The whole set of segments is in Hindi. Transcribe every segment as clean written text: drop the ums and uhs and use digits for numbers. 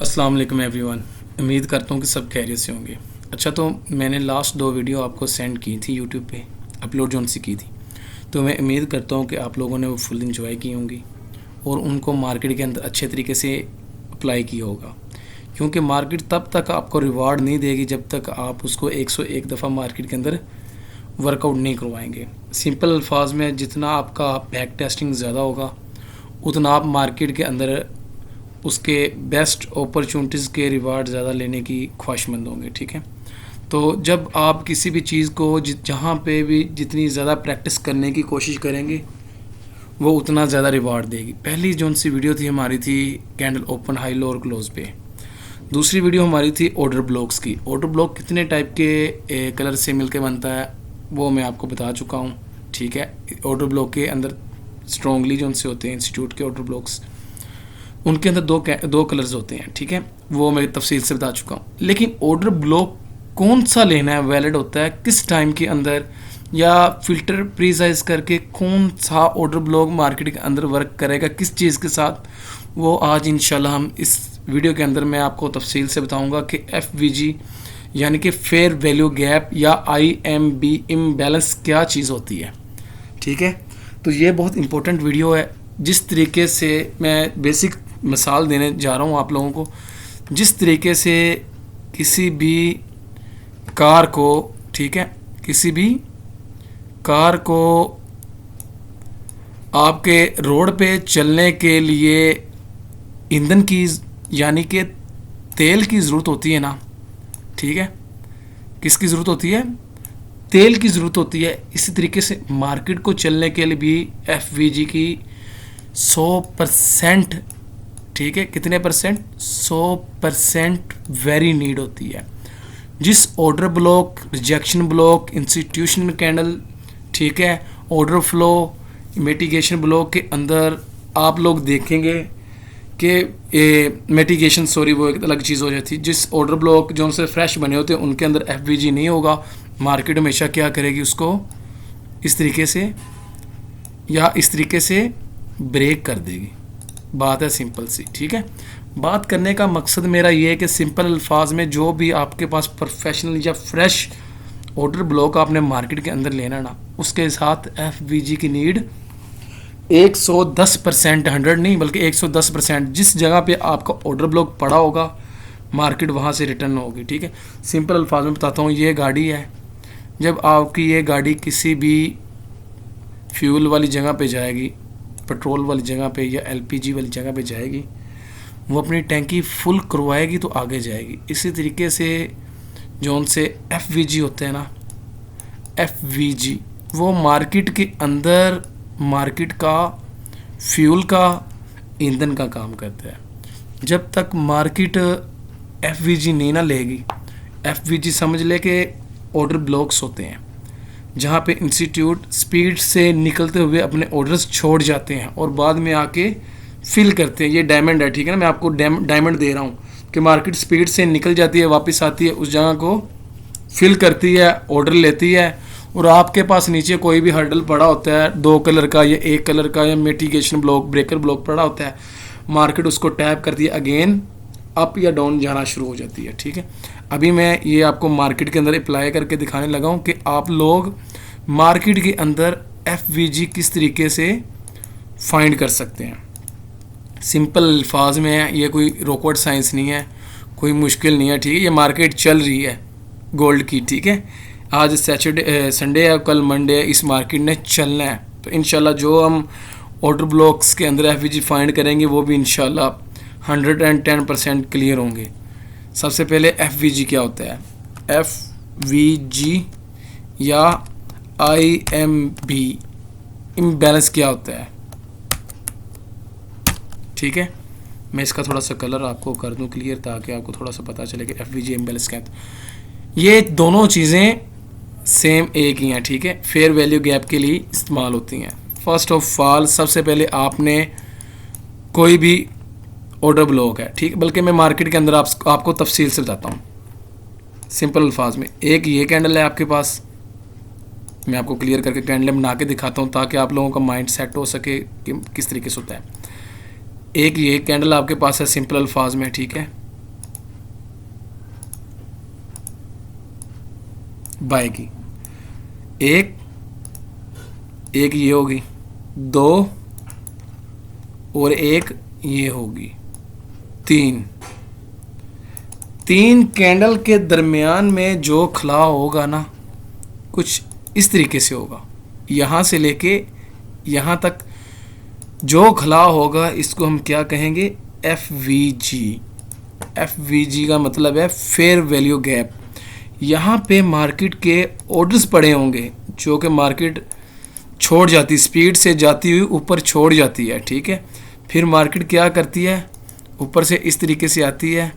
अस्सलाम वालेकुम एवरीवन। उम्मीद करता हूँ कि सब खैरियत से होंगे। अच्छा, तो मैंने लास्ट 2 वीडियो आपको सेंड की थी यूट्यूब पे, अपलोड जो सी की थी, तो मैं उम्मीद करता हूँ कि आप लोगों ने वो फुल इंजॉय की होंगी और उनको मार्केट के अंदर अच्छे तरीके से अप्लाई किया होगा। क्योंकि मार्केट तब तक आपको रिवार्ड नहीं देगी जब तक आप उसको 101 दफ़ा मार्केट के अंदर वर्कआउट नहीं करवाएंगे। सिंपल अल्फाज में, जितना आपका बैक टेस्टिंग ज़्यादा होगा उतना आप मार्केट के अंदर उसके बेस्ट अपॉर्चुनिटीज़ के रिवार्ड ज़्यादा लेने की ख्वाहिशमंद होंगे। ठीक है, तो जब आप किसी भी चीज़ को जहाँ पे भी जितनी ज़्यादा प्रैक्टिस करने की कोशिश करेंगे वो उतना ज़्यादा रिवार्ड देगी। पहली जो सी वीडियो थी हमारी थी कैंडल ओपन, हाई, लो और क्लोज पे। दूसरी वीडियो हमारी थी ऑर्डर ब्लॉक्स की। ऑर्डर ब्लॉक कितने टाइप के कलर से मिलकर बनता है वो मैं आपको बता चुका हूँ। ठीक है, ऑर्डर ब्लॉक के अंदर स्ट्रॉन्गली जो से होते हैं इंस्टीट्यूट के ऑर्डर ब्लॉक्स, उनके अंदर दो कलर्स होते हैं। ठीक है, वो मैं तफसील से बता चुका हूँ। लेकिन ऑर्डर ब्लॉक कौन सा लेना है, वैलिड होता है किस टाइम के अंदर, या फिल्टर प्रीसाइज करके कौन सा ऑर्डर ब्लॉक मार्केट के अंदर वर्क करेगा किस चीज़ के साथ, वो आज इंशाल्लाह हम इस वीडियो के अंदर मैं आपको तफसील से बताऊंगा कि FVG यानी कि फेयर वैल्यू गैप या IMB इम्बैलेंस क्या चीज़ होती है। ठीक है, तो ये बहुत इंपॉर्टेंट वीडियो है। जिस तरीके से मैं बेसिक मिसाल देने जा रहा हूँ आप लोगों को, जिस तरीके से किसी भी कार को, ठीक है, किसी भी कार को आपके रोड पे चलने के लिए ईंधन की यानी कि तेल की ज़रूरत होती है ना। ठीक है, किसकी ज़रूरत होती है? तेल की ज़रूरत होती है। इसी तरीके से मार्केट को चलने के लिए भी FVG की 100%, ठीक है, कितने परसेंट? 100% वेरी नीड होती है। जिस order block, rejection block, institution candle, ठीक है, ऑर्डर फ्लो, मिटिगेशन ब्लॉक के अंदर आप लोग देखेंगे कि मिटिगेशन, सॉरी, वो एक अलग चीज़ हो जाती है। जिस ऑर्डर ब्लॉक जो उनसे फ्रेश बने होते हैं उनके अंदर FVG नहीं होगा, मार्केट हमेशा क्या करेगी, उसको इस तरीके से या इस तरीके से ब्रेक कर देगी। बात है सिंपल सी। ठीक है, बात करने का मकसद मेरा ये है कि सिंपल अल्फाज में जो भी आपके पास प्रोफेशनल या फ्रेश ऑर्डर ब्लॉक आपने मार्केट के अंदर लेना ना, उसके साथ FVG की नीड 110%, 100 नहीं बल्कि 110%। जिस जगह पे आपका ऑर्डर ब्लॉक पड़ा होगा मार्केट वहाँ से रिटर्न होगी। ठीक है, सिंपल अल्फाज में बताता हूँ, ये गाड़ी है, जब आपकी ये गाड़ी किसी भी फ्यूल वाली जगह पे जाएगी, पेट्रोल वाली जगह पे या LPG वाली जगह पे जाएगी, वो अपनी टैंकी फुल करवाएगी तो आगे जाएगी। इसी तरीके से जो उनसे FVG होते हैं ना, FVG वो मार्केट के अंदर मार्केट का फ्यूल का, ईंधन का काम करता है। जब तक मार्केट FVG नहीं ना लेगी, FVG समझ ले के ऑर्डर ब्लॉक्स होते हैं जहाँ पे इंस्टीट्यूट स्पीड से निकलते हुए अपने ऑर्डर्स छोड़ जाते हैं और बाद में आके फिल करते हैं। ये डायमंड है, ठीक है ना, मैं आपको डायमंड दे रहा हूँ कि मार्केट स्पीड से निकल जाती है, वापस आती है, उस जगह को फिल करती है, ऑर्डर लेती है, और आपके पास नीचे कोई भी हर्डल पड़ा होता है 2 कलर का या 1 कलर का या मिटिगेशन ब्लॉक, ब्रेकर ब्लॉक पड़ा होता है, मार्केट उसको टैप करती है, अगेन अप या डाउन जाना शुरू हो जाती है। ठीक है, अभी मैं ये आपको मार्केट के अंदर अप्लाई करके दिखाने लगा हूँ कि आप लोग मार्केट के अंदर FVG किस तरीके से फाइंड कर सकते हैं। सिंपल अल्फाज में है, ये कोई रॉकेट साइंस नहीं है, कोई मुश्किल नहीं है। ठीक है, ये मार्केट चल रही है गोल्ड की। ठीक है, आज संडे है, कल मंडे है, इस मार्केट ने चलना है। तो इंशाल्लाह जो हम ऑर्डर ब्लॉक्स के अंदर FVG फाइंड करेंगे वो भी इंशाल्लाह 110% क्लियर होंगे। सबसे पहले FVG क्या होता है? FVG या IMB इम्बैलेंस क्या होता है? ठीक है, मैं इसका थोड़ा सा कलर आपको कर दूं क्लियर ताकि आपको थोड़ा सा पता चले कि FVG इम्बैलेंस क्या है। ये दोनों चीज़ें सेम एक ही हैं। ठीक है, फेयर वैल्यू गैप के लिए इस्तेमाल होती हैं। फर्स्ट ऑफ ऑल सबसे पहले आपने कोई भी ऑर्डर ब्लॉक है, ठीक है, बल्कि मैं मार्केट के अंदर आपको तफसील से बताता हूँ सिंपल अल्फाज में। एक ये कैंडल है आपके पास, मैं आपको क्लियर करके कैंडल बना के दिखाता हूँ ताकि आप लोगों का माइंड सेट हो सके कि किस तरीके से होता है। एक ये कैंडल आपके पास है सिंपल अल्फाज में, ठीक है, बाय की, एक ये होगी, 2 और एक ये होगी, 3 कैंडल के दरमियान में जो खला होगा ना, कुछ इस तरीके से होगा। यहाँ से लेके यहाँ तक जो खला होगा इसको हम क्या कहेंगे, FVG। FVG का मतलब है फेयर वैल्यू गैप। यहाँ पे मार्केट के ऑर्डर्स पड़े होंगे जो कि मार्केट छोड़ जाती, स्पीड से जाती हुई ऊपर छोड़ जाती है, ठीक है। फिर मार्केट क्या करती है, ऊपर से इस तरीके से आती है,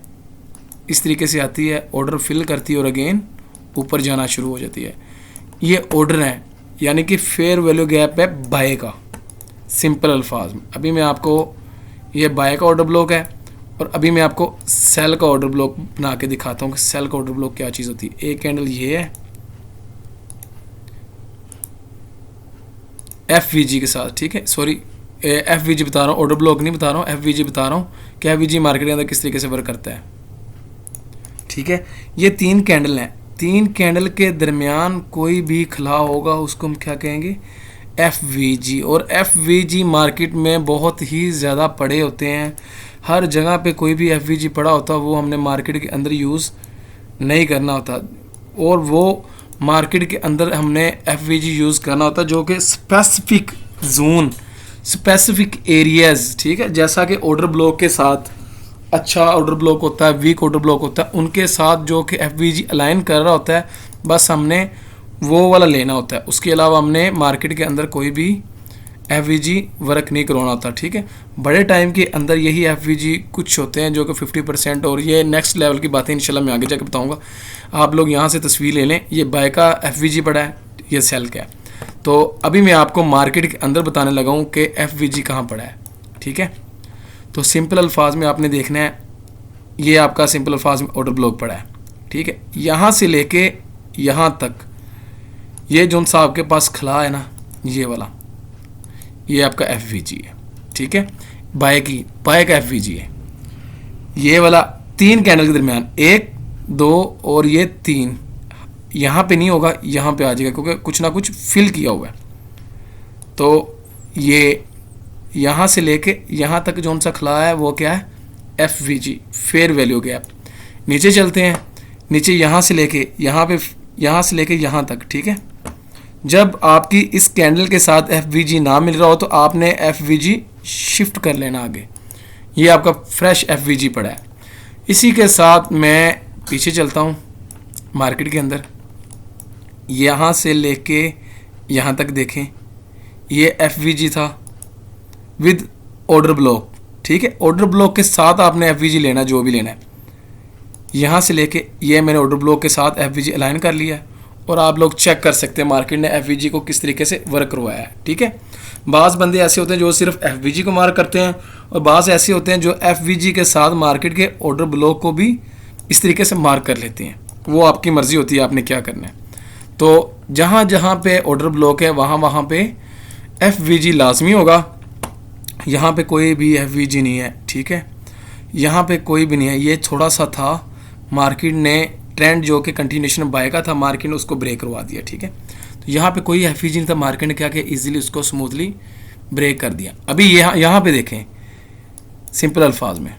इस तरीके से आती है, ऑर्डर फिल करती है और अगेन ऊपर जाना शुरू हो जाती है। ये ऑर्डर है, यानी कि फेयर वैल्यू गैप है बाय का, सिंपल अल्फाज में। अभी मैं आपको, ये बाय का ऑर्डर ब्लॉक है और अभी मैं आपको सेल का ऑर्डर ब्लॉक बना के दिखाता हूँ कि सेल का ऑर्डर ब्लॉक क्या चीज़ होती है। एक कैंडल ये है FVG के साथ, ठीक है, सॉरी FVG बता रहा हूँ, ऑर्डर ब्लॉक नहीं बता रहा हूँ, FVG बता रहा हूँ कि FVG मार्केट के अंदर किस तरीके से वर्क करता है, ठीक है। ये 3 कैंडल हैं, 3 कैंडल के दरमियान कोई भी खला होगा उसको हम क्या कहेंगे, FVG। और FVG मार्केट में बहुत ही ज़्यादा पड़े होते हैं, हर जगह पे कोई भी FVG पड़ा होता है वो हमने मार्केट के अंदर यूज़ नहीं करना होता, और वो मार्केट के अंदर हमने FVG यूज़ करना होता है जो कि स्पेसिफिक जोन, स्पेसिफिक एरियाज़, ठीक है। जैसा कि ऑर्डर ब्लॉक के साथ अच्छा ऑर्डर ब्लॉक होता है, वीक ऑर्डर ब्लॉक होता है, उनके साथ जो कि FVG अलाइन कर रहा होता है, बस हमने वो वाला लेना होता है। उसके अलावा हमने मार्केट के अंदर कोई भी FVG वर्क नहीं करवाना होता, ठीक है। बड़े टाइम के अंदर यही FVG कुछ होते हैं जो कि 50%, और ये नेक्स्ट लेवल की बातें इंशाल्लाह मैं आगे जाकर बताऊंगा। आप लोग यहाँ से तस्वीर ले लें, ये बाय का FVG पड़ा है, ये सेल का है। तो अभी मैं आपको मार्केट के अंदर बताने लगा हूँ कि FVG कहाँ पड़ा है, ठीक है। तो सिंपल अल्फाज में आपने देखना है, ये आपका सिंपल अल्फाज में ऑर्डर ब्लॉक पड़ा है, ठीक है। यहाँ से लेके यहाँ तक ये जो सा आपके पास खला है ना, ये वाला, ये आपका FVG है, ठीक है। बाय का FVG है, ये वाला 3 कैंडल के दरमियान, 1, 2 और ये 3, यहाँ पे नहीं होगा, यहाँ पे आ जाएगा क्योंकि कुछ ना कुछ फिल किया हुआ है। तो ये यहाँ से लेके यहाँ तक जो सा खला है वो क्या है, FVG, फेयर वैल्यू गैप। नीचे चलते हैं, नीचे यहाँ से लेके यहाँ पे, यहाँ से लेके यहाँ तक, ठीक है। जब आपकी इस कैंडल के साथ FVG ना मिल रहा हो तो आपने FVG शिफ्ट कर लेना आगे, ये आपका फ्रेश FVG पड़ा है। इसी के साथ मैं पीछे चलता हूँ मार्केट के अंदर, यहाँ से लेके यहाँ तक देखें, ये FVG था विद ऑर्डर ब्लॉक, ठीक है। ऑर्डर ब्लॉक के साथ आपने FVG लेना, जो भी लेना है। यहाँ से लेके ये मैंने ऑर्डर ब्लॉक के साथ FVG अलाइन कर लिया है, और आप लोग चेक कर सकते हैं मार्केट ने FVG को किस तरीके से वर्क करवाया है, ठीक है। बाज़ बंदे ऐसे होते हैं जो सिर्फ FVG को मार्क करते हैं, और बाज़ ऐसे होते हैं जो FVG के साथ मार्केट के ऑर्डर ब्लॉक को भी इस तरीके से मार्क कर लेते हैं। वो आपकी मर्ज़ी होती है आपने क्या करना है। तो जहाँ जहाँ पे ऑर्डर ब्लॉक है वहाँ वहाँ पे FVG लाजमी होगा। यहाँ पे कोई भी FVG नहीं है, ठीक है, यहाँ पे कोई भी नहीं है। ये थोड़ा सा था, मार्केट ने ट्रेंड जो कि कंटिन्यूशन बाय का था, मार्केट ने उसको ब्रेक करवा दिया, ठीक है। तो यहाँ पे कोई FVG नहीं था, मार्केट ने क्या किया, इजीली उसको स्मूथली ब्रेक कर दिया। अभी यहाँ पे देखें, सिंपल अल्फाज में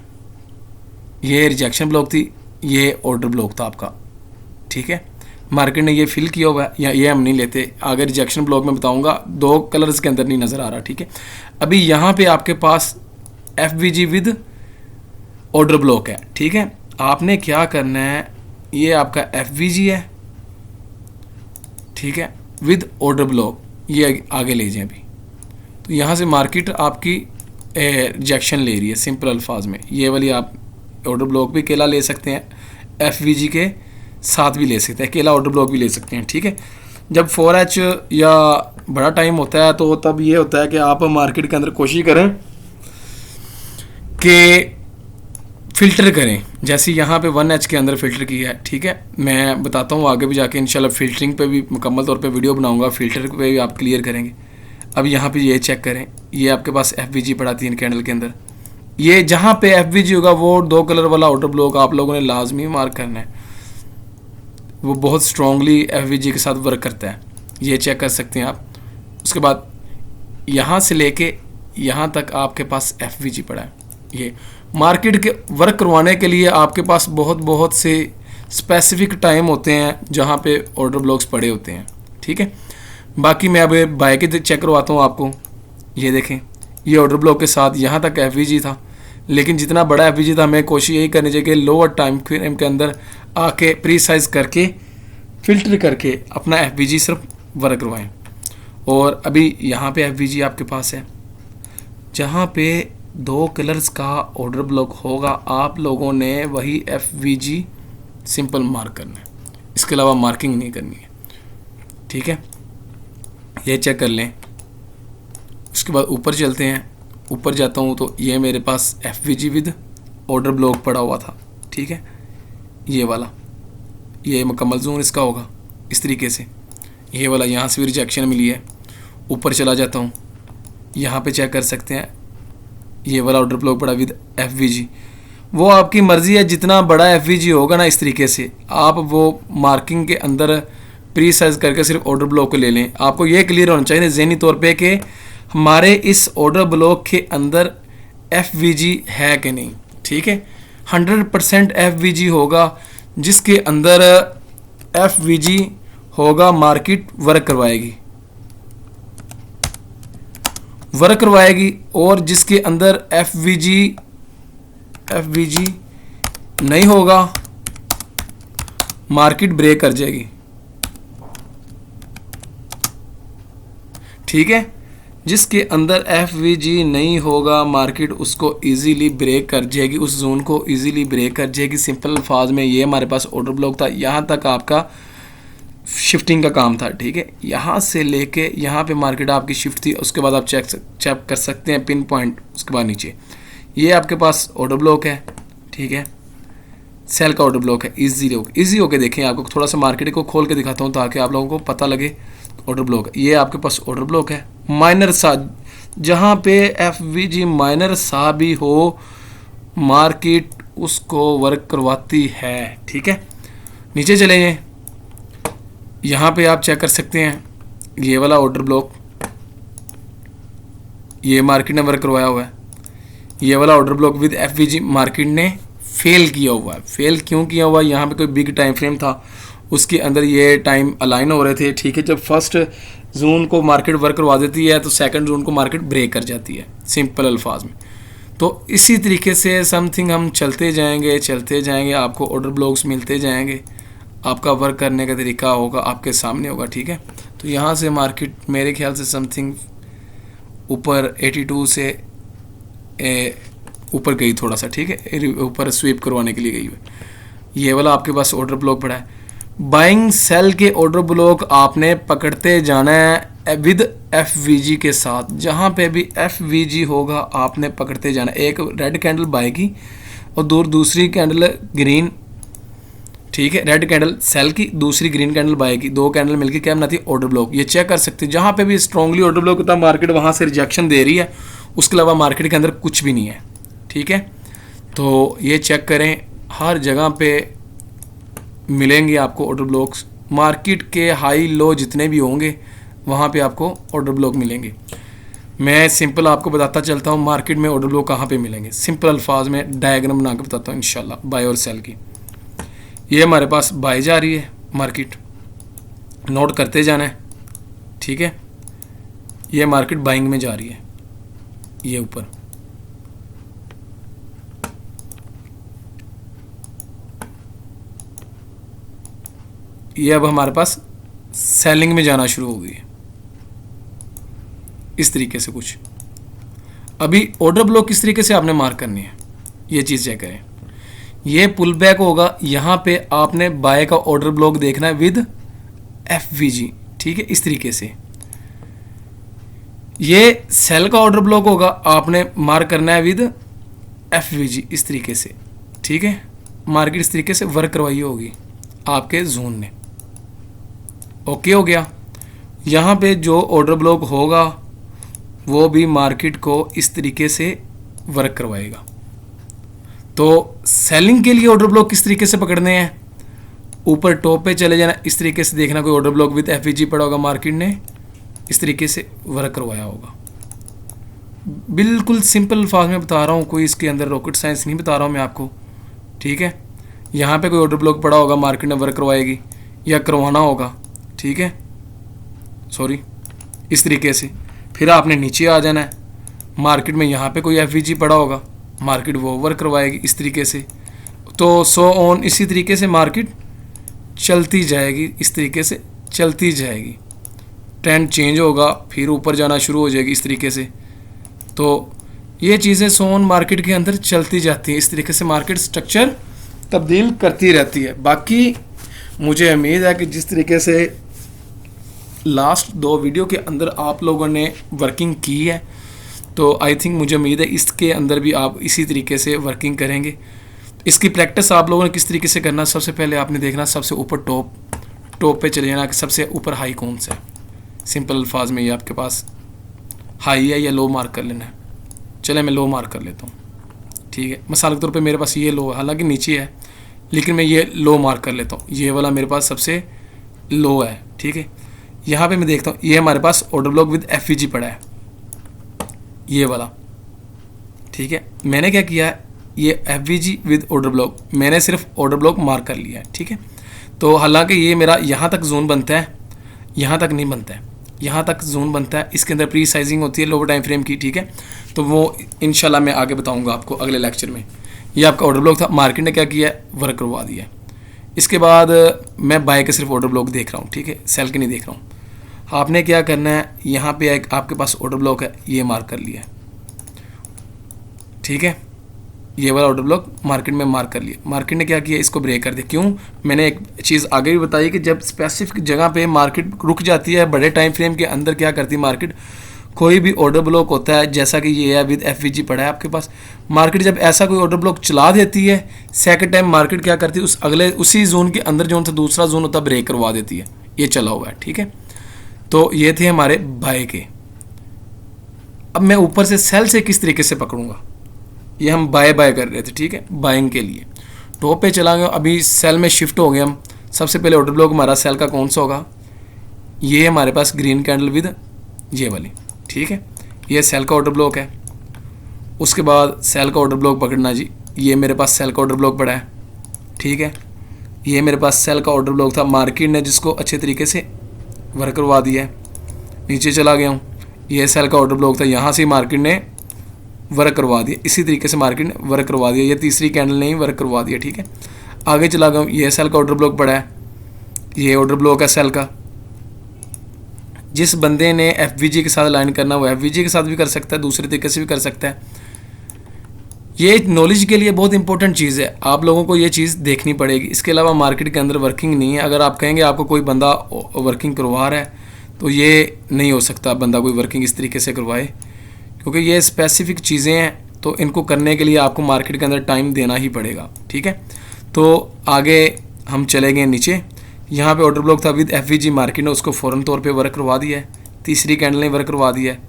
ये रिजेक्शन ब्लॉक थी, ये ऑर्डर ब्लॉक था आपका, ठीक है। मार्केट ने ये फिल किया हुआ है, या ये हम नहीं लेते, आगे रिजेक्शन ब्लॉक में बताऊंगा, 2 कलर्स के अंदर नहीं नज़र आ रहा, ठीक है। अभी यहाँ पे आपके पास FVG विद ऑर्डर ब्लॉक है, ठीक है। आपने क्या करना है, ये आपका FVG है, ठीक है, विद ऑर्डर ब्लॉक, ये आगे ले जाएं अभी। तो यहाँ से मार्केट आपकी रिजेक्शन ले रही है, सिंपल अल्फाज में। ये वाली आप ऑर्डर ब्लॉक भी अकेला ले सकते हैं, FVG के साथ भी ले सकते हैं, अकेला ऑर्डर ब्लॉक भी ले सकते हैं, ठीक है। जब 4H या बड़ा टाइम होता है तो तब ये होता है कि आप मार्केट के अंदर कोशिश करें कि फ़िल्टर करें, जैसे यहाँ पे 1H के अंदर फ़िल्टर किया है, ठीक है। मैं बताता हूँ आगे भी जाके इंशाल्लाह, फ़िल्टरिंग पे भी मुकम्मल तौर पे वीडियो बनाऊंगा, फ़िल्टर पे भी आप क्लियर करेंगे। अब यहाँ पे ये चेक करें, ये आपके पास FVG पड़ा 3 कैंडल के अंदर, ये जहाँ पे FVG होगा वो 2 कलर वाला ऑर्डर ब्लॉक आप लोगों ने लाजमी मार्क करना है। वो बहुत स्ट्रांगली एफवीजी के साथ वर्क करता है, ये चेक कर सकते हैं आप। उसके बाद यहाँ से लेके यहाँ तक आपके पास एफवीजी पड़ा है। ये मार्केट के वर्क करवाने के लिए आपके पास बहुत से स्पेसिफिक टाइम होते हैं जहाँ पे ऑर्डर ब्लॉक्स पड़े होते हैं, ठीक है। बाकी मैं अब बाय के चेक करवाता हूँ आपको। ये देखें, ये ऑर्डर ब्लॉक के साथ यहाँ तक एफवीजी था, लेकिन जितना बड़ा एफवीजी था हमें कोशिश यही करनी चाहिए कि लोअर टाइम फ्रेम के अंदर आके प्री साइज करके फिल्टर करके अपना एफवीजी सिर्फ वर्क करवाएं। और अभी यहाँ पे एफवीजी आपके पास है, जहाँ पे 2 कलर्स का ऑर्डर ब्लॉक होगा आप लोगों ने वही एफवीजी सिंपल मार्क करना है, इसके अलावा मार्किंग नहीं करनी है, ठीक है। ये चेक कर लें। उसके बाद ऊपर चलते हैं। ऊपर जाता हूँ तो ये मेरे पास एफवीजी विद ऑर्डर ब्लॉक पड़ा हुआ था, ठीक है। ये वाला, ये मुकम्मल जोन इसका होगा इस तरीके से। ये वाला यहाँ से भी रिजेक्शन मिली है। ऊपर चला जाता हूँ, यहाँ पे चेक कर सकते हैं, ये वाला ऑर्डर ब्लॉक पड़ा विद एफवीजी। वो आपकी मर्ज़ी है, जितना बड़ा एफवीजी होगा ना इस तरीके से आप वो मार्किंग के अंदर प्री साइज करके सिर्फ ऑर्डर ब्लॉक को ले लें। आपको ये क्लियर होना चाहिए ज़हनी तौर पे कि हमारे इस ऑर्डर ब्लॉक के अंदर एफवीजी है कि नहीं, ठीक है। 100% एफवीजी होगा, जिसके अंदर एफवीजी होगा मार्केट वर्क करवाएगी, और जिसके अंदर एफवीजी नहीं होगा मार्केट ब्रेक कर जाएगी, ठीक है। जिसके अंदर एफवीजी नहीं होगा मार्केट उसको इजीली ब्रेक कर जाएगी, उस जोन को इजीली ब्रेक कर जाएगी। सिंपल अल्फाज में ये हमारे पास ऑर्डर ब्लॉक था, यहाँ तक आपका शिफ्टिंग का काम था, ठीक है। यहाँ से लेके यहाँ पे मार्केट आपकी शिफ्ट थी। उसके बाद आप चेक कर सकते हैं पिन पॉइंट। उसके बाद नीचे ये आपके पास ऑर्डर ब्लॉक है, ठीक है, सेल का ऑर्डर ब्लॉक है। इजी होके देखें, आपको थोड़ा सा मार्केट को खोल के दिखाता हूँ ताकि आप लोगों को पता लगे ऑर्डर ब्लॉक है। ये आपके पास ऑर्डर ब्लॉक है माइनर सा, जहाँ पे एफवीजी माइनर सा भी हो मार्केट उसको वर्क करवाती है, ठीक है। नीचे चले जाएं, यहाँ पे आप चेक कर सकते हैं ये वाला ऑर्डर ब्लॉक ये मार्केट ने वर्क करवाया हुआ है। ये वाला order block with FVG market ने फेल किया हुआ है। फेल क्यों किया हुआ है? यहाँ पे कोई बिग टाइम फ्रेम था, उसके अंदर ये टाइम अलाइन हो रहे थे, ठीक है। जब फर्स्ट जोन को मार्केट वर्क करवा देती है तो सेकंड जोन को मार्केट ब्रेक कर जाती है, सिंपल अल्फाज में। तो इसी तरीके से समथिंग हम चलते जाएंगे, आपको ऑर्डर ब्लॉक्स मिलते जाएंगे, आपका वर्क करने का तरीका होगा आपके सामने होगा, ठीक है। तो यहाँ से मार्केट मेरे ख्याल से समथिंग ऊपर 82 से ऊपर गई थोड़ा सा, ठीक है, ऊपर स्वीप करवाने के लिए गई हुई। ये वाला आपके पास ऑर्डर ब्लॉक पड़ा है। बाइंग सेल के ऑर्डर ब्लॉक आपने पकड़ते जाना है विद एफवीजी के साथ। जहाँ पे भी एफवीजी होगा आपने पकड़ते जाना। एक रेड कैंडल बाय की और दूसरी कैंडल ग्रीन, ठीक है, रेड कैंडल सेल की, दूसरी ग्रीन कैंडल बाय की, 2 कैंडल मिलकर क्या बनाती है? Order block. ये चेक कर सकते हैं, जहाँ पे भी स्ट्रांगली ऑर्डर ब्लॉक होता है मार्केट वहाँ से रिजेक्शन दे रही है, उसके अलावा मार्केट के अंदर कुछ भी नहीं है, ठीक है। तो ये चेक करें, हर जगह पे मिलेंगे आपको ऑर्डर ब्लॉक्स। मार्केट के हाई लो जितने भी होंगे वहाँ पे आपको ऑर्डर ब्लॉक मिलेंगे। मैं सिंपल आपको बताता चलता हूँ मार्केट में ऑर्डर ब्लॉक कहाँ पे मिलेंगे। सिंपल अल्फाज में डायग्राम बना के बताता हूँ इंशाल्लाह बाय और सेल की। ये हमारे पास बाय जा रही है मार्केट, नोट करते जाना है, ठीक है। ये मार्केट बाइंग में जा रही है, ये ऊपर, ये अब हमारे पास सेलिंग में जाना शुरू हो गई है, इस तरीके से कुछ। अभी ऑर्डर ब्लॉक किस तरीके से आपने मार्क करनी है ये चीज़ चेक करें। ये पुल बैक होगा, यहाँ पे आपने बाय का ऑर्डर ब्लॉक देखना है विद एफवीजी, ठीक है, इस तरीके से। ये सेल का ऑर्डर ब्लॉक होगा, आपने मार्क करना है विद एफवीजी, इस तरीके से, ठीक है। मार्केट इस तरीके से वर्क करवाई होगी आपके जोन ने, ओके हो गया। यहाँ पे जो ऑर्डर ब्लॉक होगा वो भी मार्केट को इस तरीके से वर्क करवाएगा। तो सेलिंग के लिए ऑर्डर ब्लॉक किस तरीके से पकड़ने हैं? ऊपर टॉप पे चले जाना, इस तरीके से देखना कोई ऑर्डर ब्लॉक विद एफवीजी पड़ा होगा, मार्केट ने इस तरीके से वर्क करवाया होगा। बिल्कुल सिंपल अल्फाज में बता रहा हूँ, कोई इसके अंदर रॉकेट साइंस नहीं बता रहा हूँ मैं आपको, ठीक है। यहाँ पे कोई ऑर्डर ब्लॉक पड़ा होगा, मार्केट ने वर्क करवाएगी या करवाना होगा, ठीक है, सॉरी, इस तरीके से। फिर आपने नीचे आ जाना है, मार्केट में यहाँ पे कोई एफवीजी पड़ा होगा, मार्केट वो वर्क करवाएगी इस तरीके से। तो सो ऑन, इसी तरीके से मार्केट चलती जाएगी, इस तरीके से चलती जाएगी, ट्रेंड चेंज होगा, फिर ऊपर जाना शुरू हो जाएगी इस तरीके से। तो ये चीज़ें सो ऑन मार्केट के अंदर चलती जाती हैं, इस तरीके से मार्केट स्ट्रक्चर तब्दील करती रहती है। बाकी मुझे उम्मीद है कि जिस तरीके से लास्ट 2 वीडियो के अंदर आप लोगों ने वर्किंग की है, तो आई थिंक मुझे उम्मीद है इसके अंदर भी आप इसी तरीके से वर्किंग करेंगे। इसकी प्रैक्टिस आप लोगों ने किस तरीके से करना, सबसे पहले आपने देखना सबसे ऊपर टॉप पे चले जाना कि सबसे ऊपर हाई कौन सा है। सिंपल अल्फाज में ये आपके पास हाई है या लो मार्क कर लेना है। चले मैं लो मार्क कर लेता हूँ, ठीक है। मिसाल के तौर पे मेरे पास ये लो है, हालांकि नीचे है, लेकिन मैं ये लो मार्क कर लेता हूँ। ये वाला मेरे पास सबसे लो है, ठीक है। यहाँ पे मैं देखता हूँ ये हमारे पास ऑर्डर ब्लॉक विद एफवीजी पड़ा है, ये वाला, ठीक है। मैंने क्या किया है, ये एफवीजी विद ऑर्डर ब्लॉक मैंने सिर्फ ऑर्डर ब्लॉक मार्क कर लिया है, ठीक है। तो हालांकि ये मेरा यहाँ तक जोन बनता है, यहाँ तक नहीं बनता है, यहाँ तक जोन बनता है। इसके अंदर प्री साइजिंग होती है लोअर टाइम फ्रेम की, ठीक है। तो वो इंशाल्लाह मैं आगे बताऊँगा आपको अगले लेक्चर में। ये आपका ऑर्डर ब्लॉक था, मार्केट ने क्या किया है, वर्क करवा दिया है। इसके बाद मैं बाय के सिर्फ ऑर्डर ब्लॉक देख रहा हूँ, ठीक है, सेल के नहीं देख रहा हूँ। आपने क्या करना है, यहाँ पे एक आपके पास ऑर्डर ब्लॉक है, ये मार्क कर लिया है, ठीक है। ये वाला ऑर्डर ब्लॉक मार्केट में मार्क कर लिया। मार्केट ने क्या किया, इसको ब्रेक कर दिया। क्यों, मैंने एक चीज़ आगे भी बताई कि जब स्पेसिफिक जगह पे मार्केट रुक जाती है, बड़े टाइम फ्रेम के अंदर क्या करती है मार्केट, कोई भी ऑर्डर ब्लॉक होता है, जैसा कि ये है विद एफवीजी पड़ा है आपके पास, मार्केट जब ऐसा कोई ऑर्डर ब्लॉक चला देती है, सेकंड टाइम मार्केट क्या करती है, उस अगले उसी जोन के अंदर जो दूसरा जोन होता है ब्रेक करवा देती है। ये चला हुआ है, ठीक है। तो ये थे हमारे बाय के। अब मैं ऊपर से सेल से किस तरीके से पकड़ूंगा, ये हम बाय कर रहे थे, ठीक है, बाइंग के लिए। टॉप पे चला गया, अभी सेल में शिफ्ट हो गए हम। सबसे पहले ऑर्डर ब्लॉक हमारा सेल का कौन सा होगा, ये हमारे पास ग्रीन कैंडल विद ये वाली, ठीक है, ये सेल का ऑर्डर ब्लॉक है। उसके बाद सेल का ऑर्डर ब्लॉक पकड़ना जी, ये मेरे पास सेल का ऑर्डर ब्लॉक पड़ा है, ठीक है। ये मेरे पास सेल का ऑर्डर ब्लॉक था, मार्केट ने जिसको अच्छे तरीके से वर्क करवा दिया है। नीचे चला गया हूँ, ये सेल का ऑर्डर ब्लॉक था, यहाँ से मार्केट ने वर्क करवा दिया, इसी तरीके से मार्केट ने वर्क करवा दिया। ये तीसरी कैंडल ने ही वर्क करवा दिया, ठीक है। आगे चला गया हूँ, ये सेल का ऑर्डर ब्लॉक पड़ा है, ये ऑर्डर ब्लॉक है सेल का। जिस बंदे ने एफवीजी के साथ लाइन करना वो एफवीजी के साथ भी कर सकता है, दूसरे तरीके से भी कर सकता है। ये नॉलेज के लिए बहुत इंपॉर्टेंट चीज़ है, आप लोगों को ये चीज़ देखनी पड़ेगी। इसके अलावा मार्केट के अंदर वर्किंग नहीं है। अगर आप कहेंगे आपको कोई बंदा वर्किंग करवा रहा है, तो ये नहीं हो सकता बंदा कोई वर्किंग इस तरीके से करवाए, क्योंकि ये स्पेसिफिक चीज़ें हैं। तो इनको करने के लिए आपको मार्केट के अंदर टाइम देना ही पड़ेगा, ठीक है। तो आगे हम चले गए नीचे, यहाँ पे ऑर्डर ब्लॉक था विद एफवीजी, मार्केट ने उसको फ़ौरन तौर पे वर्क करवा दिया है, तीसरी कैंडल ने वर्क करवा दिया है।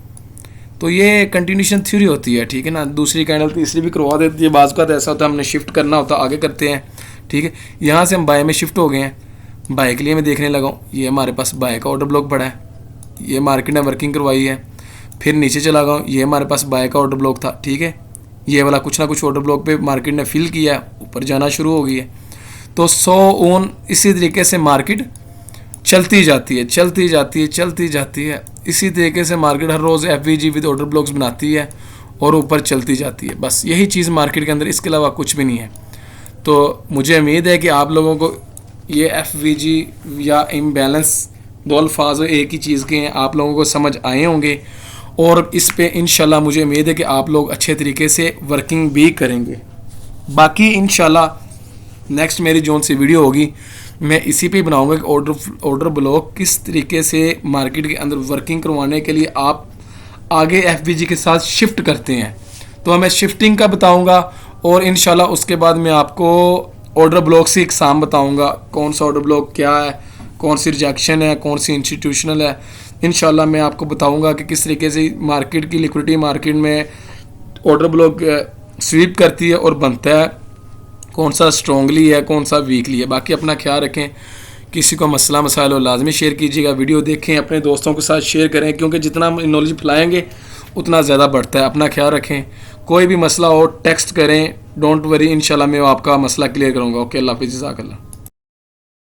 तो ये कंटिन्यूशन थ्योरी होती है, ठीक है ना। दूसरी कैंडल तीसरी भी करवा देती है, बाज़ का ऐसा होता है हमने शिफ्ट करना होता है, आगे करते हैं, ठीक है। यहाँ से हम बाय में शिफ्ट हो गए हैं, बाय के लिए मैं देखने लगा हूँ, ये हमारे पास बाय का ऑर्डर ब्लॉक पड़ा है, ये मार्केट ने वर्किंग करवाई है। फिर नीचे चला गया हूँ, ये हमारे पास बाय का ऑर्डर ब्लॉक था, ठीक है। ये वाला कुछ ना कुछ ऑर्डर ब्लॉक पे मार्केट ने फिल किया, ऊपर जाना शुरू हो गई है। तो 100 ऑन इसी तरीके से मार्केट चलती जाती है, चलती जाती है, चलती जाती है। इसी तरीके से मार्केट हर रोज़ एफवीजी विद ऑर्डर ब्लॉक्स बनाती है और ऊपर चलती जाती है। बस यही चीज़ मार्केट के अंदर, इसके अलावा कुछ भी नहीं है। तो मुझे उम्मीद है कि आप लोगों को ये एफवीजी या इम्बैलेंस दो अल्फाज एक ही चीज़ के हैं, आप लोगों को समझ आए होंगे। और इस पे इंशाल्लाह मुझे उम्मीद है कि आप लोग अच्छे तरीके से वर्किंग भी करेंगे। बाकी इंशाल्लाह नेक्स्ट मेरी जोन सी वीडियो होगी, मैं इसी पे बनाऊंगा कि ऑर्डर ब्लॉक किस तरीके से मार्केट के अंदर वर्किंग करवाने के लिए आप आगे एफवीजी के साथ शिफ्ट करते हैं। तो मैं शिफ्टिंग का बताऊंगा और इंशाल्लाह उसके बाद मैं आपको ऑर्डर ब्लॉक से एग्जाम बताऊंगा, कौन सा ऑर्डर ब्लॉक क्या है, कौन सी रिजेक्शन है, कौन सी इंस्टीट्यूशनल है। इंशाल्लाह मैं आपको बताऊंगा कि किस तरीके से मार्केट की लिक्विडिटी मार्केट में ऑर्डर ब्लॉक स्वीप करती है और बनता है। कौन सा स्ट्रॉन्गली है, कौन सा वीकली है। बाकी अपना ख्याल रखें, किसी को मसला मसाइल हो लाजमी शेयर कीजिएगा, वीडियो देखें, अपने दोस्तों के साथ शेयर करें, क्योंकि जितना नॉलेज फैलाएंगे उतना ज़्यादा बढ़ता है। अपना ख्याल रखें, कोई भी मसला हो टेक्स्ट करें, डोंट वरी, इंशाल्लाह मैं आपका मसला क्लियर करूँगा। ओके, अल्लाह हाफ़िज़, जज़ाकल्लाह।